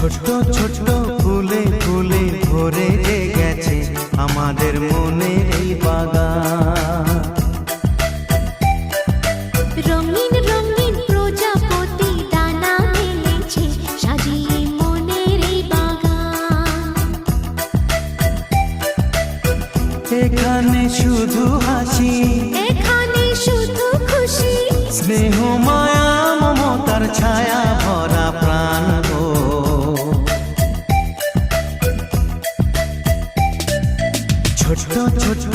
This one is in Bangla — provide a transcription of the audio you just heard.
ছোট্ট ছোট্ট ফুলে ফুলে ভরে গেছে আমাদের মনে এই বাগান। রঙিন রঙিন প্রজাপতি দানা মেলেছে সাজিয়ে মনের এই বাগান। এখানে শুধু হাসি, এখানে শুধু খুশি, স্নেহ মায়া মমতার ছায়া ভরা প্রাণ গো। ছোট্ট ছোট্ট